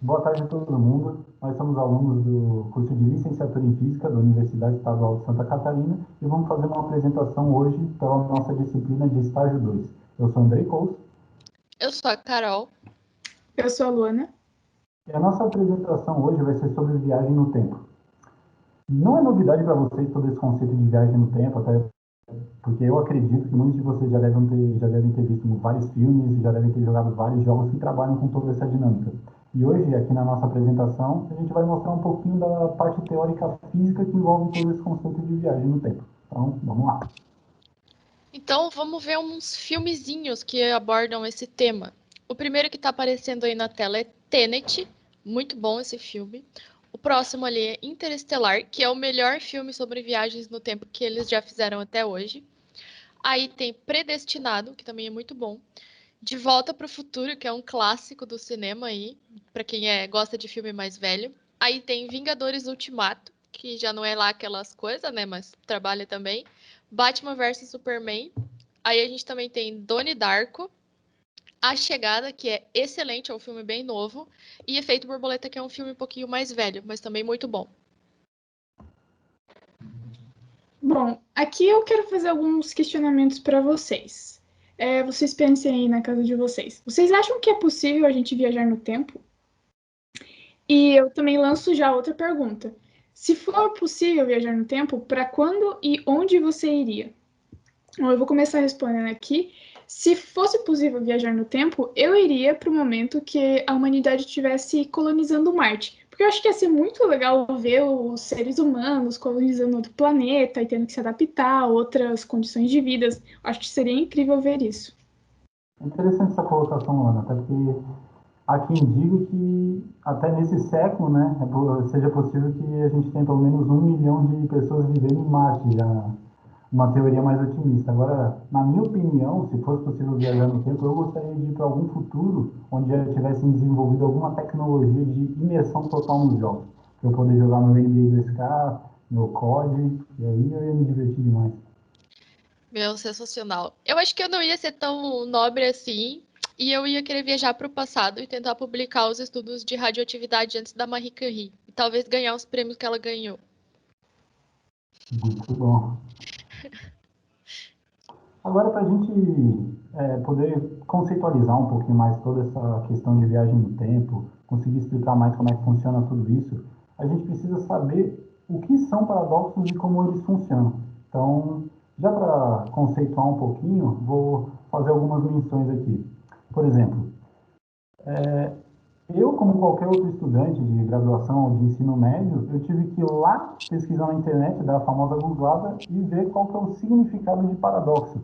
Boa tarde a todo mundo. Nós somos alunos do curso de Licenciatura em Física da Universidade Estadual de Santa Catarina e vamos fazer uma apresentação hoje pela nossa disciplina de Estágio 2. Eu sou Andrei Couso Eu sou a Carol. Eu sou a Luana. e a nossa apresentação hoje vai ser sobre viagem no tempo. Não é novidade para vocês todo esse conceito de viagem no tempo, até porque eu acredito que muitos de vocês já devem ter visto vários filmes, já devem ter jogado vários jogos que trabalham com toda essa dinâmica. E hoje, aqui na nossa apresentação, a gente vai mostrar um pouquinho da parte teórica física que envolve todo esse conceito de viagem no tempo. Então, vamos lá. Então, vamos ver uns filmezinhos que abordam esse tema. O primeiro que está aparecendo aí na tela é Tenet. Muito bom esse filme. O próximo ali é Interestelar, que é o melhor filme sobre viagens no tempo que eles já fizeram até hoje. Aí tem Predestinado, que também é muito bom. De Volta para o Futuro, que é um clássico do cinema aí, para quem gosta de filme mais velho. Aí tem Vingadores Ultimato, que já não é lá aquelas coisas, né, mas trabalha também. Batman versus Superman. Aí a gente também tem Donnie Darko, A Chegada, que é excelente, é um filme bem novo, e Efeito Borboleta, que é um filme um pouquinho mais velho, mas também muito bom. Bom, aqui eu quero fazer alguns questionamentos para vocês. Vocês pensem aí na casa de vocês. Vocês acham que é possível a gente viajar no tempo? E eu também lanço já outra pergunta. Se for possível viajar no tempo, para quando e onde você iria? Bom, eu vou começar respondendo aqui. Se fosse possível viajar no tempo, eu iria para o momento que a humanidade estivesse colonizando Marte. Porque eu acho que ia ser muito legal ver os seres humanos colonizando outro planeta e tendo que se adaptar a outras condições de vida. Eu acho que seria incrível ver isso. É interessante essa colocação, Ana, até porque há quem diga que até nesse século, né, seja possível que a gente tenha pelo menos 1 milhão de pessoas vivendo em Marte, já uma teoria mais otimista. Agora, na minha opinião, se fosse possível viajar no tempo, eu gostaria de ir para algum futuro onde já tivessem desenvolvido alguma tecnologia de imersão total nos jogos, para eu poder jogar meu NBA 2K, meu COD, e aí eu ia me divertir demais. Meu, sensacional. Eu acho que eu não ia ser tão nobre assim, e eu ia querer viajar para o passado e tentar publicar os estudos de radioatividade antes da Marie Curie, e talvez ganhar os prêmios que ela ganhou. Muito bom. Agora, para a gente poder conceitualizar um pouquinho mais toda essa questão de viagem no tempo, conseguir explicar mais como é que funciona tudo isso, a gente precisa saber o que são paradoxos e como eles funcionam. Então, já para conceituar um pouquinho, vou fazer algumas menções aqui. Por exemplo, eu, como qualquer outro estudante de graduação ou de ensino médio, eu tive que ir lá pesquisar na internet, dar a famosa googlada e ver qual que é o significado de paradoxo.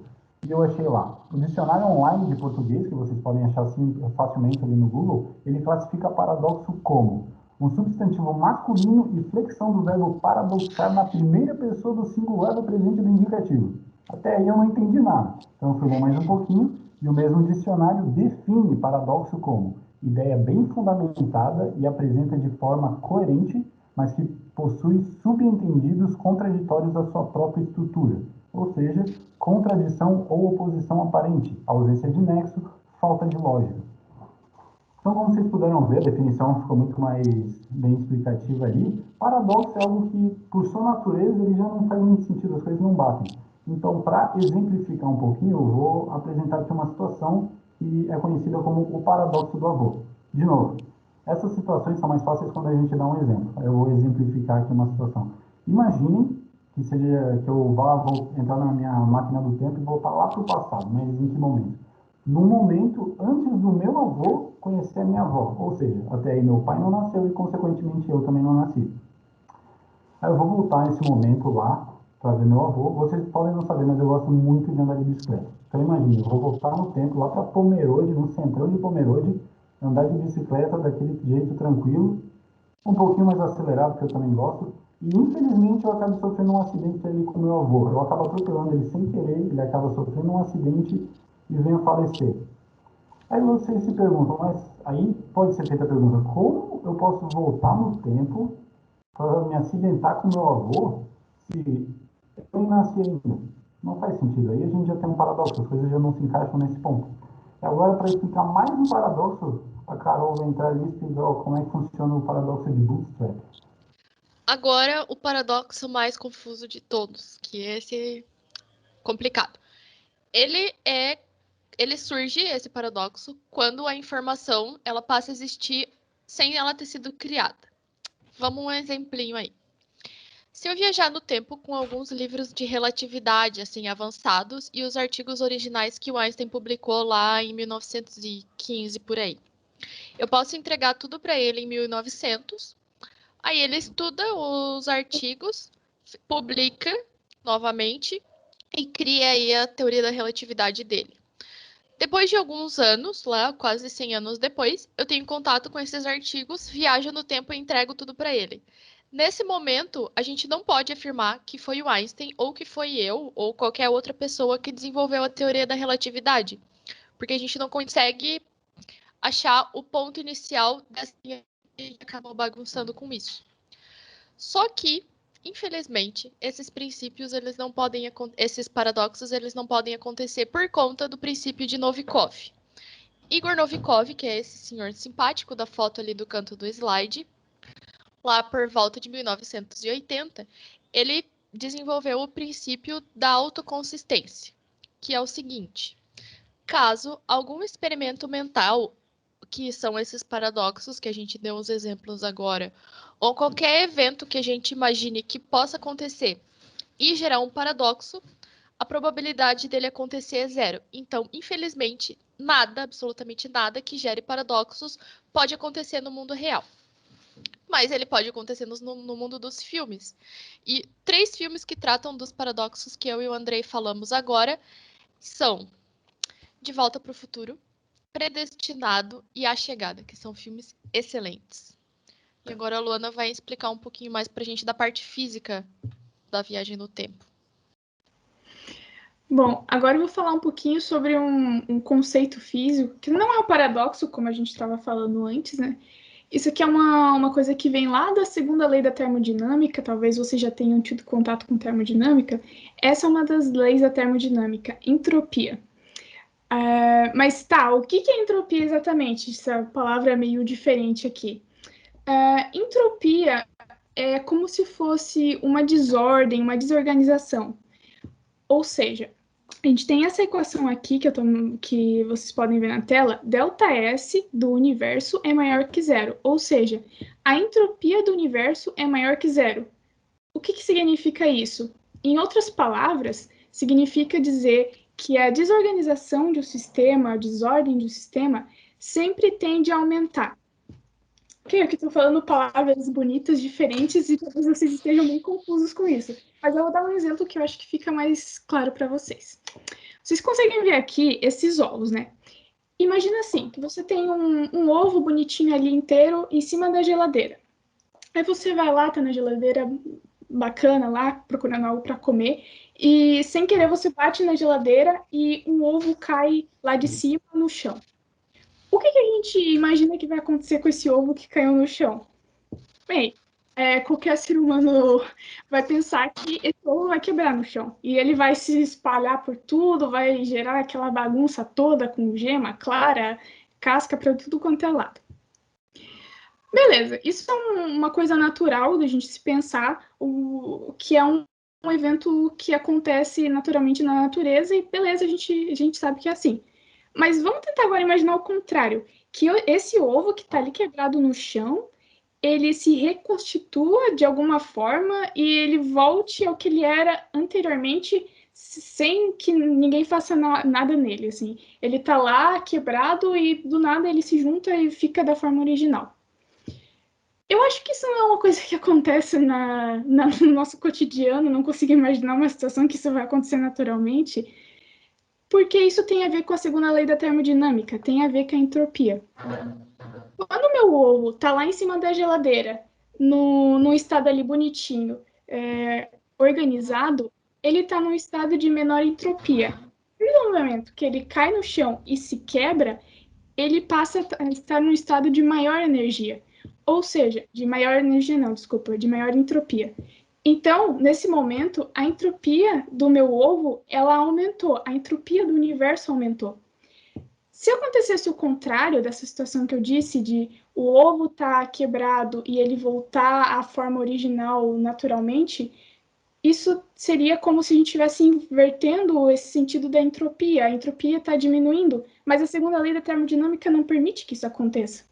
E eu achei lá. O dicionário online de português, que vocês podem achar assim, facilmente ali no Google, ele classifica paradoxo como um substantivo masculino e flexão do verbo paradoxar na primeira pessoa do singular do presente do indicativo. Até aí eu não entendi nada. Então eu fui ler mais um pouquinho e o mesmo dicionário define paradoxo como ideia bem fundamentada e apresenta de forma coerente, mas que possui subentendidos contraditórios à sua própria estrutura, ou seja, contradição ou oposição aparente, ausência de nexo, falta de lógica. Então, como vocês puderam ver, a definição ficou muito mais bem explicativa ali. Paradoxo é algo que, por sua natureza, ele já não faz muito sentido, as coisas não batem. Então, para exemplificar um pouquinho, eu vou apresentar aqui uma situação que é conhecida como o paradoxo do avô. De novo, essas situações são mais fáceis quando a gente dá um exemplo. Eu vou exemplificar aqui uma situação. Imaginem que eu vou entrar na minha máquina do tempo e voltar lá para o passado, mas em que momento? No momento antes do meu avô conhecer a minha avó, ou seja, até aí meu pai não nasceu e consequentemente eu também não nasci. Aí eu vou voltar nesse momento lá para ver meu avô. Vocês podem não saber, mas eu gosto muito de andar de bicicleta. Então imagine, eu vou voltar no tempo lá para Pomerode, no centrão de Pomerode, andar de bicicleta daquele jeito tranquilo, um pouquinho mais acelerado, que eu também gosto. E infelizmente eu acabo sofrendo um acidente ali com meu avô. Eu acabo atropelando ele sem querer, ele acaba sofrendo um acidente e vem a falecer. Aí vocês se perguntam, mas aí pode ser feita a pergunta, como eu posso voltar no tempo para me acidentar com meu avô se eu nem nasci ainda? Não faz sentido. Aí a gente já tem um paradoxo, as coisas já não se encaixam nesse ponto. E agora, para explicar mais um paradoxo, a Carol vai entrar ali e explicar como é que funciona o paradoxo de Bootstrap. Agora, o paradoxo mais confuso de todos, que é esse complicado. Ele surge, esse paradoxo, quando a informação ela passa a existir sem ela ter sido criada. Vamos um exemplinho aí. Se eu viajar no tempo com alguns livros de relatividade assim avançados e os artigos originais que o Einstein publicou lá em 1915 por aí, eu posso entregar tudo para ele em 1900. Aí ele estuda os artigos, publica novamente e cria aí a teoria da relatividade dele. Depois de alguns anos, lá quase 100 anos depois, eu tenho contato com esses artigos, viajo no tempo e entrego tudo para ele. Nesse momento, a gente não pode afirmar que foi o Einstein ou que foi eu ou qualquer outra pessoa que desenvolveu a teoria da relatividade, porque a gente não consegue achar o ponto inicial dessa e acabou bagunçando com isso. Só que, infelizmente, esses princípios eles não podem, esses paradoxos eles não podem acontecer por conta do princípio de Novikov. Igor Novikov, que é esse senhor simpático da foto ali do canto do slide, lá por volta de 1980, ele desenvolveu o princípio da autoconsistência, que é o seguinte: caso algum experimento mental, que são esses paradoxos que a gente deu os exemplos agora, ou qualquer evento que a gente imagine que possa acontecer e gerar um paradoxo, a probabilidade dele acontecer é zero. Então, infelizmente, nada, absolutamente nada que gere paradoxos pode acontecer no mundo real. Mas ele pode acontecer no mundo dos filmes. E 3 filmes que tratam dos paradoxos que eu e o Andrei falamos agora são De Volta para o Futuro, Predestinado e A Chegada, que são filmes excelentes. E agora a Luana vai explicar um pouquinho mais pra gente da parte física da viagem no tempo. Bom, agora eu vou falar um pouquinho sobre um conceito físico, que não é um paradoxo, como a gente estava falando antes, né? Isso aqui é uma coisa que vem lá da segunda lei da termodinâmica, talvez vocês já tenham tido contato com termodinâmica. Essa é uma das leis da termodinâmica, entropia. Mas tá, o que é entropia exatamente? Essa palavra é meio diferente aqui. Entropia é como se fosse uma desordem, uma desorganização. Ou seja, a gente tem essa equação aqui que vocês podem ver na tela, ΔS do universo é maior que zero, ou seja, a entropia do universo é maior que zero. O que significa isso? Em outras palavras, significa dizer que a desorganização de um sistema, a desordem de um sistema, sempre tende a aumentar. Ok, aqui estou falando palavras bonitas, diferentes, e talvez vocês estejam bem confusos com isso. Mas eu vou dar um exemplo que eu acho que fica mais claro para vocês. Vocês conseguem ver aqui esses ovos, né? Imagina assim, que você tem um ovo bonitinho ali inteiro em cima da geladeira. Aí você vai lá, tá na geladeira bacana lá, procurando algo para comer, e sem querer você bate na geladeira e um ovo cai lá de cima no chão. O que a gente imagina que vai acontecer com esse ovo que caiu no chão? Bem, qualquer ser humano vai pensar que esse ovo vai quebrar no chão. E ele vai se espalhar por tudo, vai gerar aquela bagunça toda com gema, clara, casca para tudo quanto é lado. Beleza, isso é uma coisa natural da gente se pensar, o que é um evento que acontece naturalmente na natureza, e beleza, a gente sabe que é assim. Mas vamos tentar agora imaginar o contrário, que esse ovo que está ali quebrado no chão, ele se reconstitua de alguma forma e ele volte ao que ele era anteriormente, sem que ninguém faça nada nele, assim. Ele tá lá quebrado e do nada ele se junta e fica da forma original. Eu acho que isso não é uma coisa que acontece no nosso cotidiano, não consigo imaginar uma situação que isso vai acontecer naturalmente, porque isso tem a ver com a segunda lei da termodinâmica, tem a ver com a entropia. Quando o meu ovo tá lá em cima da geladeira, no estado ali bonitinho, organizado, ele tá num estado de menor entropia. No momento que ele cai no chão e se quebra, ele passa a estar num estado de maior energia. Ou seja, de maior energia não, desculpa, de maior entropia. Então, nesse momento, a entropia do meu ovo, ela aumentou, a entropia do universo aumentou. Se acontecesse o contrário dessa situação que eu disse, de o ovo estar quebrado e ele voltar à forma original naturalmente, isso seria como se a gente estivesse invertendo esse sentido da entropia. A entropia está diminuindo, mas a segunda lei da termodinâmica não permite que isso aconteça.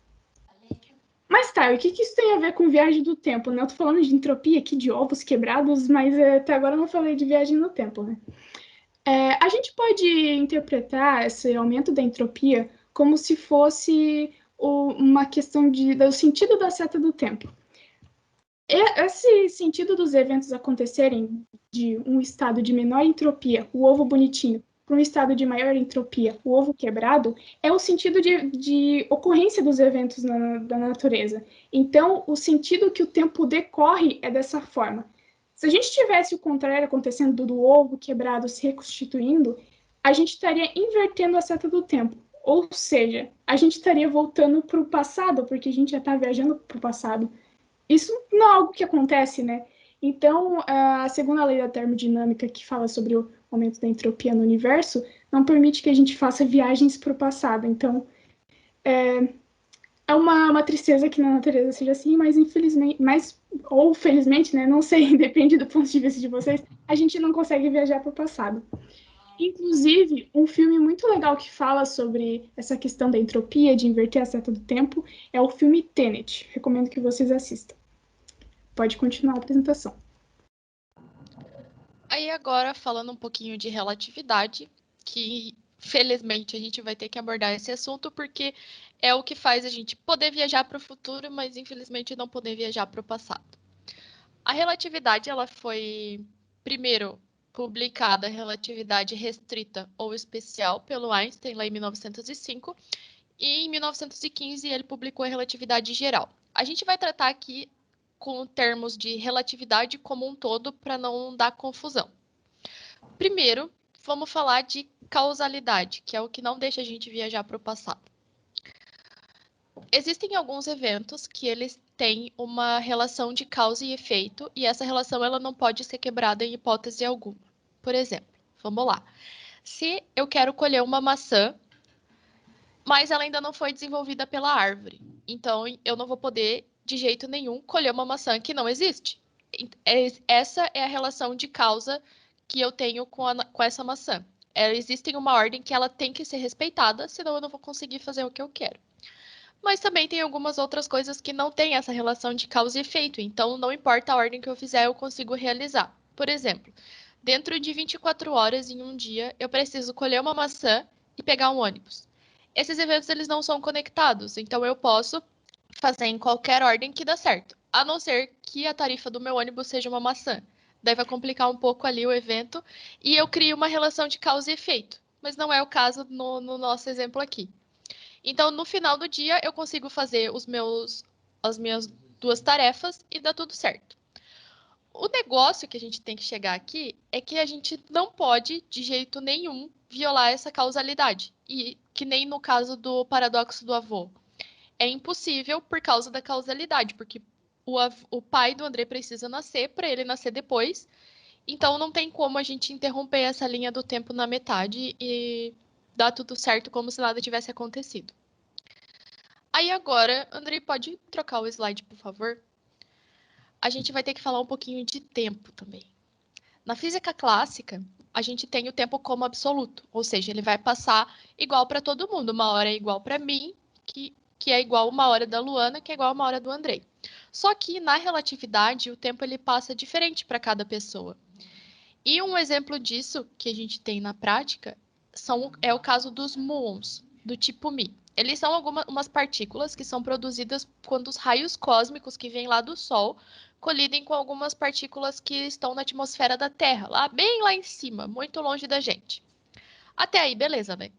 Mas tá, e o que isso tem a ver com viagem do tempo, né? Eu tô falando de entropia aqui, de ovos quebrados, mas até agora eu não falei de viagem no tempo, né? A gente pode interpretar esse aumento da entropia como se fosse uma questão do sentido da seta do tempo. Esse sentido dos eventos acontecerem de um estado de menor entropia, o ovo bonitinho, para um estado de maior entropia, o ovo quebrado, é o sentido de ocorrência dos eventos da natureza. Então, o sentido que o tempo decorre é dessa forma. Se a gente tivesse o contrário acontecendo do ovo quebrado se reconstituindo, a gente estaria invertendo a seta do tempo. Ou seja, a gente estaria voltando para o passado, porque a gente já está viajando para o passado. Isso não é algo que acontece, né? Então, a segunda lei da termodinâmica, que fala sobre o aumento da entropia no universo, não permite que a gente faça viagens para o passado. Então, é uma tristeza que na natureza seja assim, mas infelizmente, ou felizmente, né? Não sei, depende do ponto de vista de vocês, a gente não consegue viajar para o passado. Inclusive, um filme muito legal que fala sobre essa questão da entropia, de inverter a seta do tempo, é o filme Tenet. Recomendo que vocês assistam. Pode continuar a apresentação. Aí agora, falando um pouquinho de relatividade, que felizmente a gente vai ter que abordar esse assunto, porque é o que faz a gente poder viajar para o futuro, mas infelizmente não poder viajar para o passado. A relatividade, ela foi, primeiro, publicada, relatividade restrita ou especial, pelo Einstein, lá em 1905, e em 1915 ele publicou a relatividade geral. A gente vai tratar aqui com termos de relatividade como um todo para não dar confusão. Primeiro, vamos falar de causalidade, que é o que não deixa a gente viajar para o passado. Existem alguns eventos que eles têm uma relação de causa e efeito, e essa relação ela não pode ser quebrada em hipótese alguma. Por exemplo, vamos lá. Se eu quero colher uma maçã, mas ela ainda não foi desenvolvida pela árvore, então eu não vou poder, de jeito nenhum, colher uma maçã que não existe. Essa é a relação de causa que eu tenho com essa maçã. Existe uma ordem que ela tem que ser respeitada, senão eu não vou conseguir fazer o que eu quero. Mas também tem algumas outras coisas que não têm essa relação de causa e efeito, então não importa a ordem que eu fizer, eu consigo realizar. Por exemplo, dentro de 24 horas em um dia, eu preciso colher uma maçã e pegar um ônibus. Esses eventos eles não são conectados, então eu posso fazer em qualquer ordem que dá certo, a não ser que a tarifa do meu ônibus seja uma maçã. Daí vai complicar um pouco ali o evento e eu crio uma relação de causa e efeito, mas não é o caso no nosso exemplo aqui. Então, no final do dia, eu consigo fazer as minhas duas tarefas e dá tudo certo. O negócio que a gente tem que chegar aqui é que a gente não pode, de jeito nenhum, violar essa causalidade. E que nem no caso do paradoxo do avô. É impossível por causa da causalidade, porque o pai do André precisa nascer para ele nascer depois. Então não tem como a gente interromper essa linha do tempo na metade e dar tudo certo como se nada tivesse acontecido. Aí agora, Andrei, pode trocar o slide, por favor? A gente vai ter que falar um pouquinho de tempo também. Na física clássica, a gente tem o tempo como absoluto, ou seja, ele vai passar igual para todo mundo. Uma hora é igual para mim, que é igual uma hora da Luana, que é igual uma hora do Andrei. Só que na relatividade, o tempo ele passa diferente para cada pessoa. E um exemplo disso que a gente tem na prática é o caso dos muons, do tipo Mi. Eles são umas partículas que são produzidas quando os raios cósmicos que vêm lá do Sol colidem com algumas partículas que estão na atmosfera da Terra, lá bem lá em cima, muito longe da gente. Até aí, beleza, né?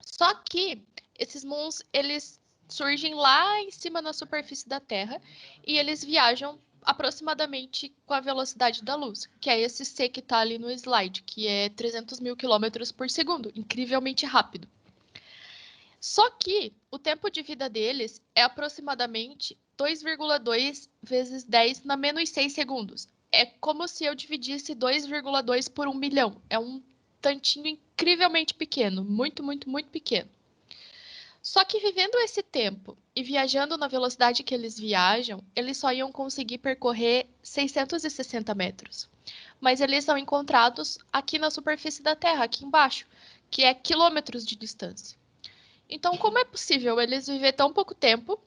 Só que esses muons, eles surgem lá em cima na superfície da Terra e eles viajam aproximadamente com a velocidade da luz, que é esse c que está ali no slide, que é 300 mil quilômetros por segundo, incrivelmente rápido. Só que o tempo de vida deles é aproximadamente 2,2 vezes 10 na menos 6 segundos. É como se eu dividisse 2,2 por 1 milhão. É um tantinho incrivelmente pequeno, muito, muito, muito pequeno. Só que vivendo esse tempo e viajando na velocidade que eles viajam, eles só iam conseguir percorrer 660 metros. Mas eles são encontrados aqui na superfície da Terra, aqui embaixo, que é quilômetros de distância. Então, como é possível eles viver tão pouco tempo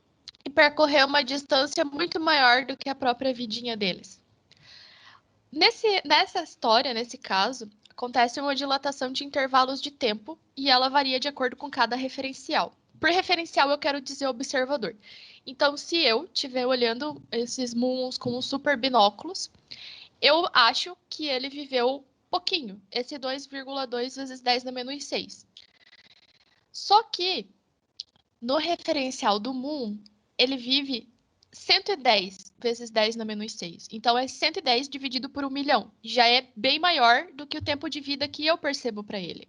e percorrer uma distância muito maior do que a própria vidinha deles? Nessa história, nesse caso, acontece uma dilatação de intervalos de tempo e ela varia de acordo com cada referencial. Por referencial, eu quero dizer observador. Então, se eu estiver olhando esses moons com super binóculos, eu acho que ele viveu pouquinho, esse 2,2 vezes 10 na menos 6. Só que, no referencial do Moon, ele vive 110 vezes 10 na menos 6. Então, é 110 dividido por 1 milhão. Já é bem maior do que o tempo de vida que eu percebo para ele.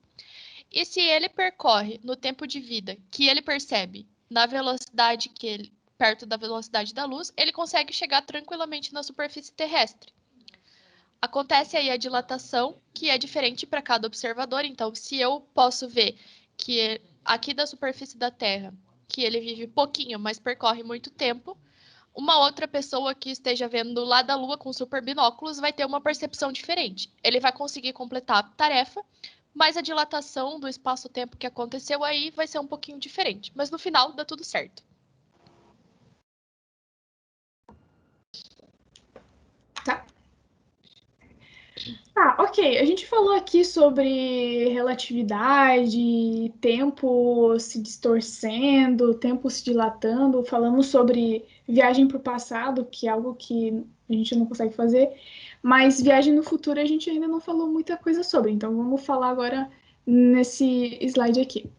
E se ele percorre no tempo de vida que ele percebe, na velocidade que ele, perto da velocidade da luz, ele consegue chegar tranquilamente na superfície terrestre. Acontece aí a dilatação, que é diferente para cada observador. Então, se eu posso ver que aqui da superfície da Terra, que ele vive pouquinho, mas percorre muito tempo, uma outra pessoa que esteja vendo lá da Lua com super binóculos vai ter uma percepção diferente. Ele vai conseguir completar a tarefa, mas a dilatação do espaço-tempo que aconteceu aí vai ser um pouquinho diferente. Mas no final dá tudo certo. Tá. Ah, ok. A gente falou aqui sobre relatividade, tempo se distorcendo, tempo se dilatando. Falamos sobre viagem para o passado, que é algo que a gente não consegue fazer. Mas viagem no futuro a gente ainda não falou muita coisa sobre. Então vamos falar agora nesse slide aqui.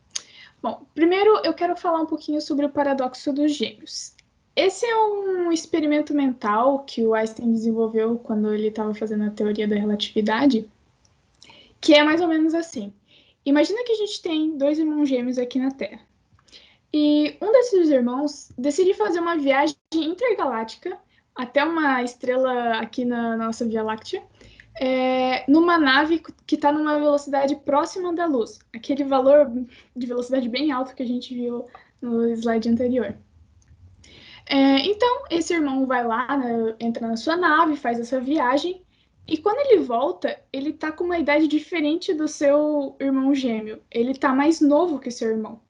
Bom, primeiro eu quero falar um pouquinho sobre o paradoxo dos gêmeos. Esse é um experimento mental que o Einstein desenvolveu quando ele estava fazendo a teoria da relatividade, que é mais ou menos assim. Imagina que a gente tem dois irmãos gêmeos aqui na Terra. E um desses irmãos decide fazer uma viagem intergaláctica até uma estrela aqui na nossa Via Láctea, numa nave que está numa velocidade próxima da luz. Aquele valor de velocidade bem alto que a gente viu no slide anterior. Então, esse irmão vai lá, né, entra na sua nave, faz essa viagem, e quando ele volta, ele tá com uma idade diferente do seu irmão gêmeo. Ele tá mais novo que seu irmão.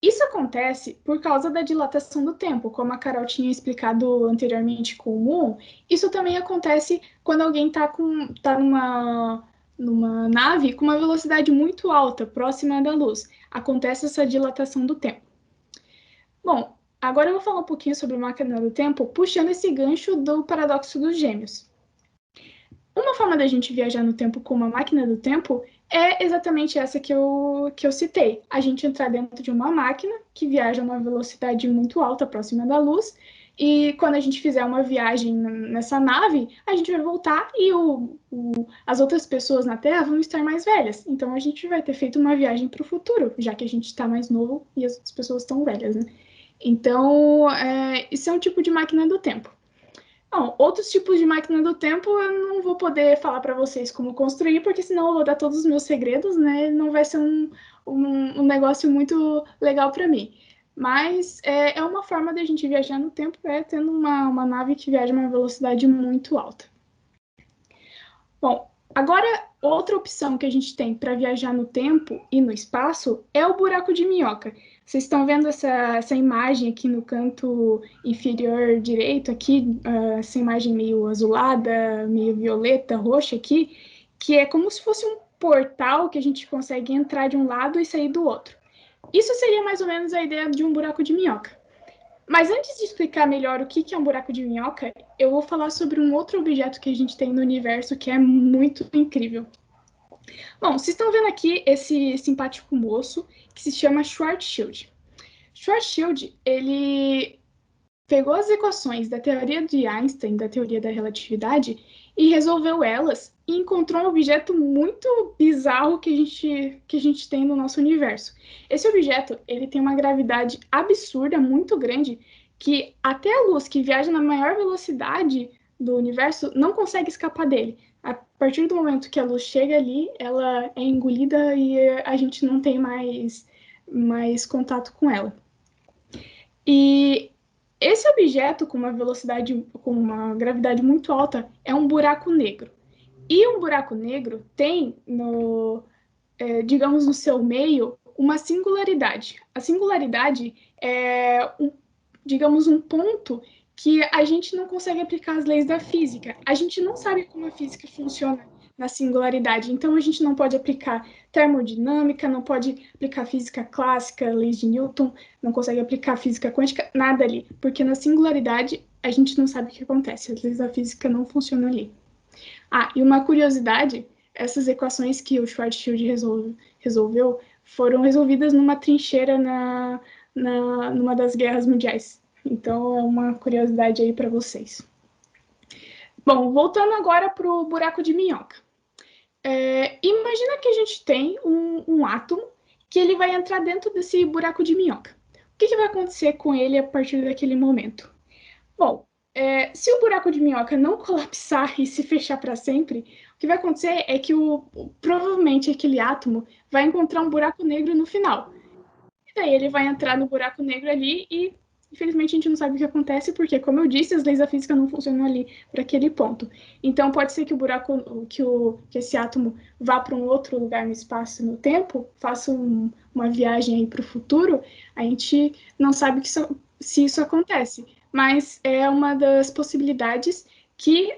Isso acontece por causa da dilatação do tempo, como a Carol tinha explicado anteriormente com o Moon. Isso também acontece quando alguém tá numa nave com uma velocidade muito alta, próxima da luz. Acontece essa dilatação do tempo. Bom, agora eu vou falar um pouquinho sobre máquina do tempo, puxando esse gancho do paradoxo dos gêmeos. Uma forma da gente viajar no tempo com uma máquina do tempo é exatamente essa que eu citei. A gente entrar dentro de uma máquina que viaja a uma velocidade muito alta, próxima da luz, e quando a gente fizer uma viagem nessa nave, a gente vai voltar e as outras pessoas na Terra vão estar mais velhas. Então a gente vai ter feito uma viagem para o futuro, já que a gente está mais novo e as outras pessoas estão velhas, né? Então, isso é um tipo de máquina do tempo. Bom, outros tipos de máquina do tempo eu não vou poder falar para vocês como construir, porque senão eu vou dar todos os meus segredos, né? Não vai ser um negócio muito legal para mim. Mas é uma forma de a gente viajar no tempo, tendo uma nave que viaja a uma velocidade muito alta. Bom, agora outra opção que a gente tem para viajar no tempo e no espaço é o buraco de minhoca. Vocês estão vendo essa imagem aqui no canto inferior direito, aqui, essa imagem meio azulada, meio violeta, roxa aqui, que é como se fosse um portal que a gente consegue entrar de um lado e sair do outro. Isso seria mais ou menos a ideia de um buraco de minhoca. Mas antes de explicar melhor o que é um buraco de minhoca, eu vou falar sobre um outro objeto que a gente tem no universo que é muito incrível. Bom, vocês estão vendo aqui esse simpático moço que se chama Schwarzschild. Schwarzschild, ele pegou as equações da teoria de Einstein, da teoria da relatividade, e resolveu elas e encontrou um objeto muito bizarro que a gente tem no nosso universo. Esse objeto, ele tem uma gravidade absurda, muito grande, que até a luz que viaja na maior velocidade do universo não consegue escapar dele. A partir do momento que a luz chega ali, ela é engolida e a gente não tem mais mais contato com ela. E esse objeto com uma velocidade, com uma gravidade muito alta, é um buraco negro. E um buraco negro tem digamos, no seu meio, uma singularidade. A singularidade é, digamos, um ponto que a gente não consegue aplicar as leis da física. A gente não sabe como a física funciona na singularidade. Então, a gente não pode aplicar termodinâmica, não pode aplicar física clássica, leis de Newton, não consegue aplicar física quântica, nada ali. Porque na singularidade, a gente não sabe o que acontece. As leis da física não funcionam ali. Ah, e uma curiosidade, essas equações que o Schwarzschild resolveu foram resolvidas numa trincheira numa das guerras mundiais. Então, é uma curiosidade aí para vocês. Bom, voltando agora para o buraco de minhoca. Imagina que a gente tem um átomo que ele vai entrar dentro desse buraco de minhoca. O que vai acontecer com ele a partir daquele momento? Bom, se o buraco de minhoca não colapsar e se fechar para sempre, o que vai acontecer é que provavelmente aquele átomo vai encontrar um buraco negro no final. E daí ele vai entrar no buraco negro ali e, infelizmente, a gente não sabe o que acontece, porque, como eu disse, as leis da física não funcionam ali para aquele ponto. Então, pode ser que o buraco, que esse átomo vá para um outro lugar no espaço e no tempo, faça uma viagem aí para o futuro, a gente não sabe se isso acontece. Mas é uma das possibilidades que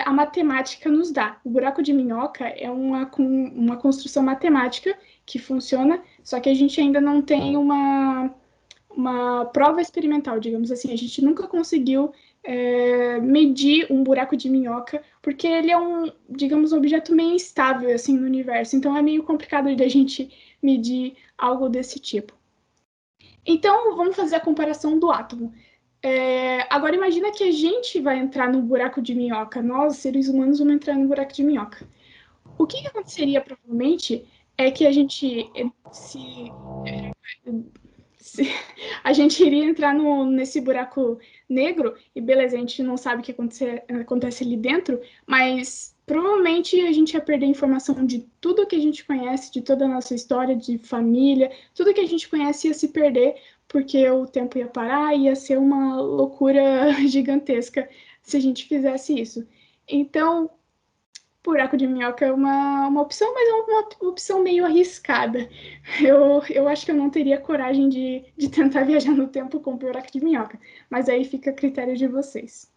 a matemática nos dá. O buraco de minhoca é uma construção matemática que funciona, só que a gente ainda não tem uma prova experimental, digamos assim. A gente nunca conseguiu medir um buraco de minhoca, porque ele é digamos, um objeto meio instável assim, no universo. Então, é meio complicado de a gente medir algo desse tipo. Então, vamos fazer a comparação do átomo. Agora, imagina que a gente vai entrar no buraco de minhoca. Nós, seres humanos, vamos entrar no buraco de minhoca. O que aconteceria, provavelmente, é que a gente a gente iria entrar nesse buraco negro e, beleza, a gente não sabe o que acontece ali dentro, mas provavelmente a gente ia perder informação de tudo que a gente conhece, de toda a nossa história, de família, tudo que a gente conhece ia se perder, porque o tempo ia parar, ia ser uma loucura gigantesca se a gente fizesse isso. Então, buraco de minhoca é uma opção, mas é uma opção meio arriscada. Eu acho que eu não teria coragem de tentar viajar no tempo com buraco de minhoca, mas aí fica a critério de vocês.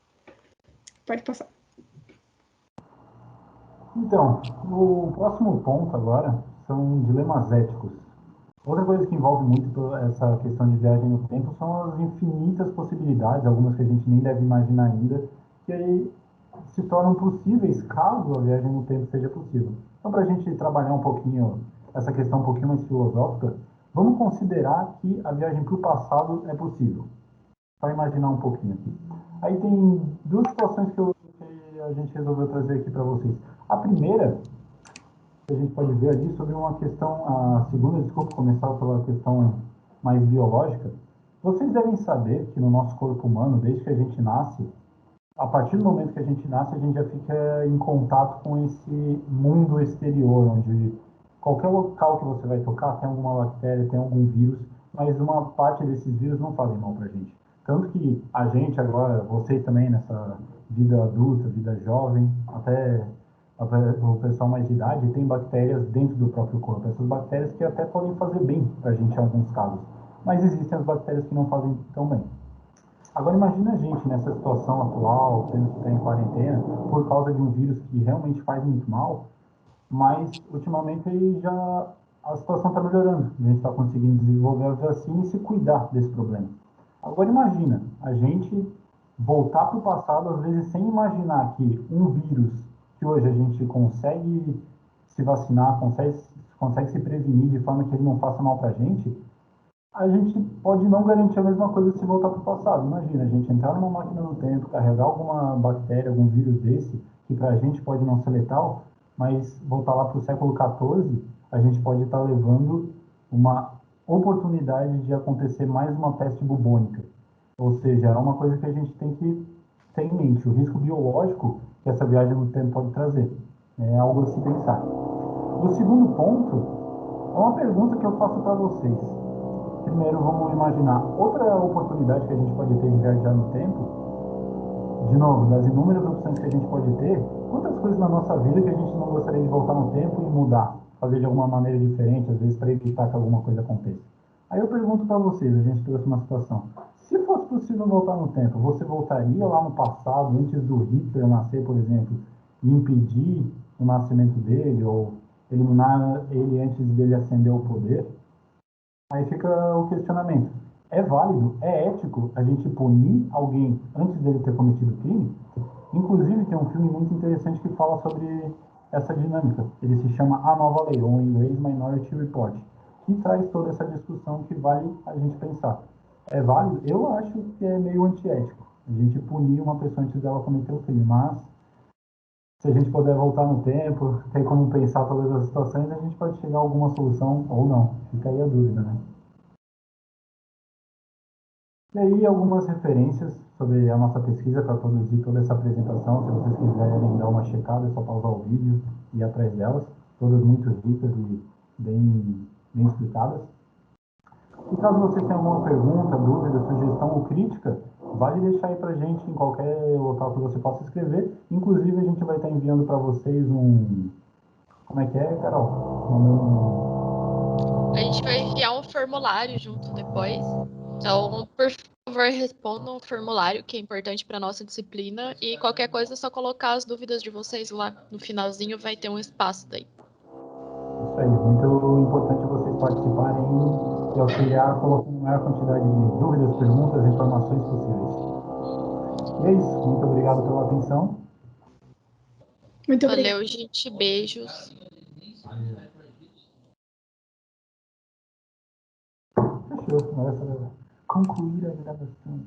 Pode passar. Então, o próximo ponto agora são dilemas éticos. Outra coisa que envolve muito essa questão de viagem no tempo são as infinitas possibilidades, algumas que a gente nem deve imaginar ainda, que aí se tornam possíveis caso a viagem no tempo seja possível. Então, para a gente trabalhar um pouquinho essa questão um pouquinho mais filosófica, vamos considerar que a viagem para o passado é possível. Só imaginar um pouquinho aqui. Aí tem duas situações que a gente resolveu trazer aqui para vocês. A primeira, que a gente pode ver ali sobre uma questão, a segunda, desculpa, começar pela questão mais biológica. Vocês devem saber que no nosso corpo humano, desde que a gente nasce, a partir do momento que a gente nasce, a gente já fica em contato com esse mundo exterior, onde qualquer local que você vai tocar tem alguma bactéria, tem algum vírus, mas uma parte desses vírus não fazem mal para a gente. Tanto que a gente agora, vocês também nessa vida adulta, vida jovem, até o pessoal mais de idade, tem bactérias dentro do próprio corpo. Essas bactérias que até podem fazer bem para a gente em alguns casos. Mas existem as bactérias que não fazem tão bem. Agora imagina a gente nessa situação atual, tendo que estar em quarentena, por causa de um vírus que realmente faz muito mal, mas ultimamente a situação está melhorando. A gente está conseguindo desenvolver a vacina e se cuidar desse problema. Agora imagina a gente voltar para o passado, às vezes sem imaginar que um vírus que hoje a gente consegue se vacinar, consegue se prevenir de forma que ele não faça mal para a gente pode não garantir a mesma coisa se voltar para o passado. Imagina, a gente entrar numa máquina do tempo, carregar alguma bactéria, algum vírus desse, que para a gente pode não ser letal, mas voltar lá para o século XIV, a gente pode estar levando uma oportunidade de acontecer mais uma peste bubônica. Ou seja, é uma coisa que a gente tem que ter em mente, o risco biológico que essa viagem no tempo pode trazer. É algo a se pensar. O segundo ponto é uma pergunta que eu faço para vocês. Primeiro, vamos imaginar outra oportunidade que a gente pode ter de viajar no tempo. De novo, das inúmeras opções que a gente pode ter, quantas coisas na nossa vida que a gente não gostaria de voltar no tempo e mudar, fazer de alguma maneira diferente, às vezes para evitar que alguma coisa aconteça. Aí eu pergunto para vocês, a gente trouxe uma situação. Se fosse possível voltar no tempo, você voltaria lá no passado, antes do Hitler nascer, por exemplo, e impedir o nascimento dele, ou eliminar ele antes dele ascender ao poder? Aí fica o questionamento. É válido, é ético a gente punir alguém antes dele ter cometido crime? Inclusive, tem um filme muito interessante que fala sobre essa dinâmica. Ele se chama A Nova Lei, ou em inglês Minority Report, que traz toda essa discussão que vale a gente pensar. É válido? Eu acho que é meio antiético a gente punir uma pessoa antes dela cometer o crime, mas se a gente puder voltar no tempo, ter como pensar todas as situações, a gente pode chegar a alguma solução ou não. Fica aí a dúvida, né? E aí, algumas referências sobre a nossa pesquisa para produzir toda essa apresentação. Se vocês quiserem dar uma checada, é só pausar o vídeo e ir atrás delas. Todas muito ricas e bem explicadas. E caso vocês tenham alguma pergunta, dúvida, sugestão ou crítica, vale deixar aí para a gente em qualquer local que você possa escrever. Inclusive, a gente vai estar enviando para vocês um... Como é que é, Carol? A gente vai enviar um formulário junto depois. Então, por favor, respondam o formulário, que é importante para nossa disciplina. E qualquer coisa é só colocar as dúvidas de vocês lá. No finalzinho vai ter um espaço daí. Isso aí, muito importante vocês participarem e auxiliar colocando a maior quantidade de dúvidas, perguntas, informações possíveis. E é isso, muito obrigado pela atenção. Muito obrigada. Valeu, gente. Beijos. Fechou, agora é só concluir a gravação.